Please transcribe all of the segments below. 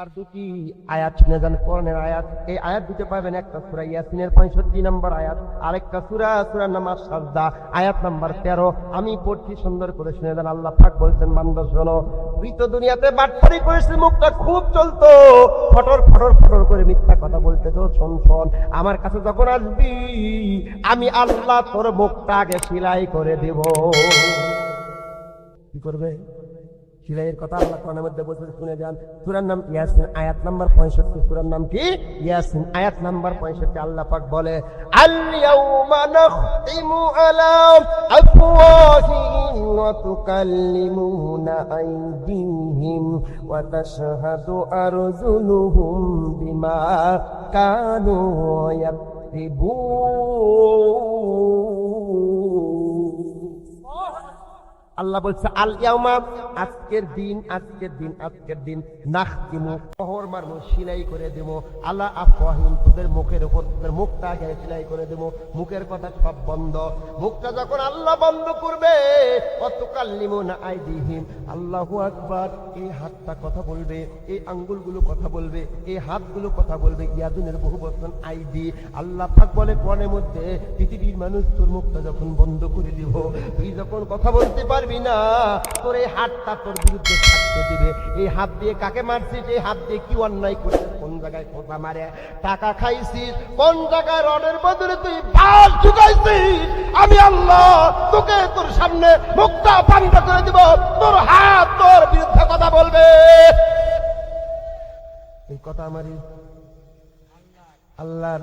আর দুটি আয়াত শুনে যান, কোরআনের আয়াত। এই আয়াত দুটো পাবেন, একটা সূরা ইয়াসিনের 65 নম্বর আয়াত, আরেকটা সূরা নামাজ সাজদা আয়াত নাম্বার 13। আমি পড়ছি, সুন্দর করে শুনে যান। আল্লাহ পাক বলছেন, বান্দা শোনো, তুই তো দুনিয়াতে বাটপারি করেছিস, মুখটা খুব চলতো, ফটর ফটর ফটর করে মিথ্যা কথা বলতে। তো শোন শোন, আমার কাছে যখন আসবি, আমি আল্লাহ তোর মুখটা আগে সেলাই করে দেব। কি করবে? সিলাইয়ের কথা আল্লাহ কোরআনের মধ্যে বলছে, শুনে যান। সূরার নাম ইয়াসিন, আয়াত নাম্বার 65। সূরার নাম কি? ইয়াসিন, আয়াত নাম্বার 65। আল্লাহ পাক বলে, আল ইয়াউমা নাখতিমু আলা আফওয়াহিহিম ওয়া তুকাল্লিমুনা আইদিহিম ওয়া তাশহাদু আরজুলুহুম বিমা কানু ইয়াকসিবুন। আল্লাহ বলছে, আল ইয়াউমা, আজকের দিন নাখতিমু, মোহর মারবো, সেলাই করে দেবো, আলা আফওয়াহিম, তোদের মুখের উপর, তোদের মুখটা আগে সেলাই করে দেবো। মুখের কথা সব বন্ধ। মুখটা যখন আল্লাহ বন্ধ করবে, অতুকাল্লিমুনা আইদিহিম, আল্লাহু আকবার, এই হাতটা কথা বলবে, এই আঙ্গুলগুলো কথা বলবে, এই হাতগুলো কথা বলবে। ইয়াদুনের বহু বচন আইদি। আল্লাহ পাক বলে কোরআনের মধ্যে, পৃথিবীর মানুষ তোর মুখটা যখন বন্ধ করে দিব, তুই যখন কথা বলতে পারবি না, তোর এই হাতটা তোর বিরুদ্ধে সাক্ষ্য দিবে। এই হাত দিয়ে কাকে মারছিস, এই হাত দিয়ে কি অন্যায় করছিস, কোন জায়গায় খোঁচা মারে, টাকা খাইছিস, কোন জায়গায় রডের বদলে তুই বাল ঢুকাইছিস, আমি আল্লাহ তোকে তোর সামনে মুখটা বন্ধ করে দিব, তোর হাত তোর বিরুদ্ধে কথা বলবে। এই কথা আমারই আল্লাহর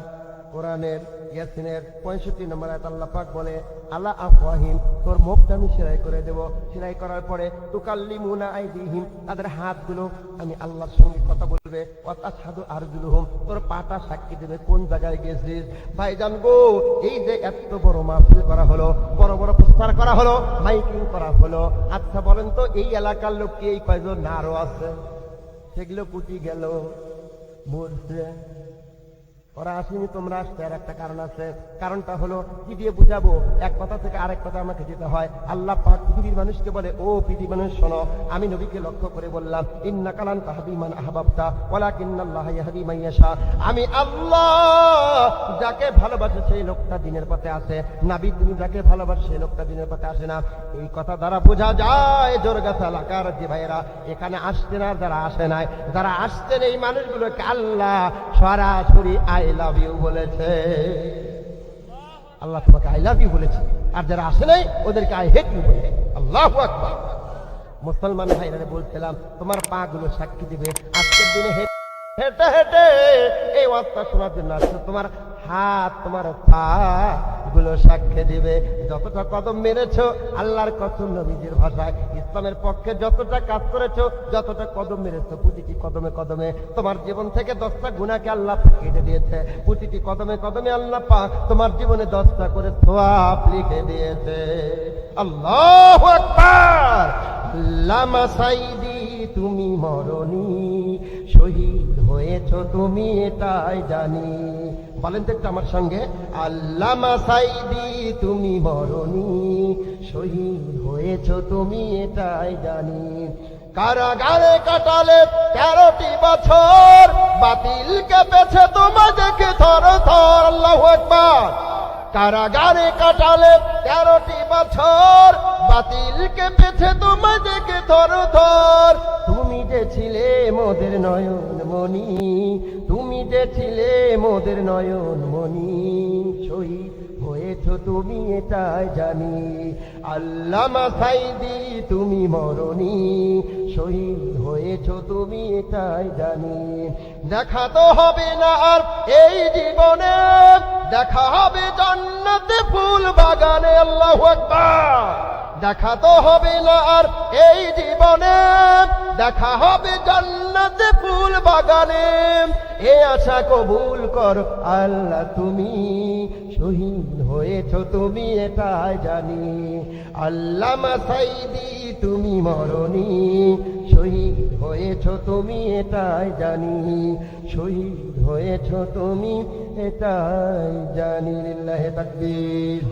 কোরআনের ইয়াসিনের 65 নম্বর আয়াত। আল্লাহ পাক বলে, আলা আফওয়াহিম, তোর মুখটা আমি সেলাই করে দেব। সেলাই করার পরে তুকাল্লিমুনা আইদিহিম, তাদের হাতগুলো আমি আল্লাহর সঙ্গে কথা বলবে। ওয়া তাশহাদু আরজুলুহুম, তোর পাটা সাক্ষী দেবে কোন জায়গায় গেছিস। ভাইজান গো, এই যে এত বড় মাহফিল করা হলো, বড় বড় প্রচার করা হলো, মাইকিং করা হলো, আচ্ছা বলেন তো, এই এলাকার লোক কি এই কয়জন না আরো আছে? সেগুলো কুটি গেল, মরছে, ওরা আসেনি, তোমরা আসতে। আর একটা কারণ আছে, কারণটা হলো কি দিয়ে বুঝাবো, এক কথা থেকে আরেক কথা আমাকে যেতে হয়। আল্লাহ পাক পৃথিবীর মানুষকে বলে, ও পৃথিবীর মানুষ শোনো, আমি নবীকে লক্ষ্য করে বললাম, ইন্নাকা লান তাহদি মান আহবাবতা ওয়ালাকিন্নাল্লাহা ইয়াহদি মান ইয়াশা। আমি আল্লাহ যাকে ভালোবাসে সেই লোকটা দিনের পথে আসে। নবী, তুমি যাকে ভালোবাসে সেই লোকটা দিনের পথে আসে না। এই কথা দ্বারা বোঝা যায়, জোরগাছা এলাকার যে ভাইয়েরা এখানে আসছে না, যারা আসে নাই, যারা আসছেন, এই মানুষগুলোকে আল্লাহ সরাসরি আই লাভ ইউ বলেছে। আল্লাহ তোমাকে আই লাভ ইউ বলেছে, আর যারা আসে নাই ওদেরকে আই হেট ইউ বলেছে। আল্লাহু আকবার। মুসলমান ভাইরা বলছিলাম, তোমার পা গুলো সাক্ষী দিবে। আজকের দিনে হেঁটে হেঁটে এই ওয়াজটা শোনার জন্য আসছে, তোমার হাত, তোমার পা গুলো সাক্ষী দিবে। যতটা কদম মেরেছো, আল্লাহর কসম, নবীজির ভাষায়, ইসলামের পক্ষে যতটা কাজ করেছো, যতটা কদম মেরেছো, প্রতিটি কদমে কদমে তোমার জীবন থেকে 10টা গুনাহকে আল্লাহ কেটে দিয়েছে। প্রতিটি কদমে কদমে আল্লাহ পাক তোমার জীবনে 10টা করে সওয়াব লিখে দিয়েছে। আল্লাহু আকবার। আল্লামা সাইদি, তুমি মরণি, শহীদ হয়েছো তুমি এটাই জানি। বলেন তো একটু আমার সঙ্গে, আল্লামা সাইদি, তুমি মরণি, শহীদ হয়েছো তুমি এটাই জানি। কারাগারে কাটালে 13টি বছর, বাতিল কেঁপেছে তোমার দেখে থর থর। আল্লাহু আকবার। কারাগারে কাটালে 13টি বছর, বাতিল কেঁপেছে তোমার দেখে থর থর। তুমি যে ছিলে মোদের নয়ন মনি, তুমি যে ছিলে মোদের নয়ন মনি, শহীদ হয়েছো তুমি এটাই জানি। আল্লামা সাইদি, তুমি মরণি, শহীদ হয়েছো তুমি এটাই জানি। দেখা তো হবে না আর এই জীবনে, দেখা হবে জান্নাতে ফুল বাগানে। আল্লাহু আকবার। দেখা তো হবে না আর এই জীবনে, দেখা হবে জান্নাতে ফুল বাগানে। এ আশা কবুল কর আল্লাহ, তুমি শহীদ হয়েছো তুমি এটাই জানি। আল্লামা সাইদি, তুমি মরণি, শহীদ হয়েছো তুমি এটাই জানি। শহীদ হয়েছো তুমি এটাই জানি। লিল্লাহি তাকবীর।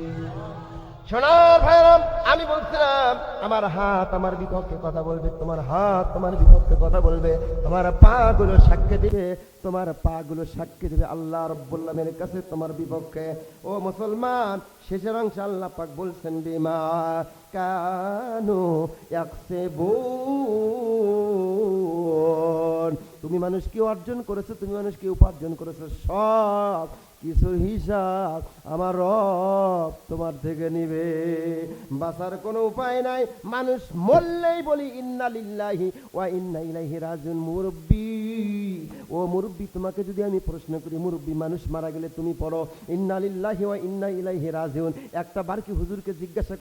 সোনার ভাইরাম, আমি বলছিলাম আমার হাত আমার বিপক্ষে কথা বলবে, তোমার হাত তোমার বিপক্ষে কথা বলবে, তোমার পা গুলো সাক্ষী দিবে, তোমার পা গুলো সাক্ষী দিবে আল্লাহ রাব্বুল আলামিনের কাছে তোমার বিপক্ষে। ও মুসলমান, শেষের অংশে আল্লাহ পাক বলছেন বিমা কানু ইয়াকসিবুন, তুমি মানুষ কি অর্জন করেছো, তুমি মানুষ কি উপার্জন করেছো, সব কিছুর হিসাব আমার রব তোমার থেকে নিবে। বাঁচার কোনো উপায় নাই, মানুষ মরলেই বলি ইন্না লিল্লাহি ওয়া ইন্না ইলাইহি রাজিউন। মুরব্বি, ও মুরব্বি, তোমাকে যদি আমি প্রশ্ন করি মুরব্বি, মানুষ মারা গেলে তুমি পড়ো ইন্না লিল্লাহি ওয়া ইন্না ইলাইহি রাজিউন, একটা বার কি হুজুরকে জিজ্ঞাসা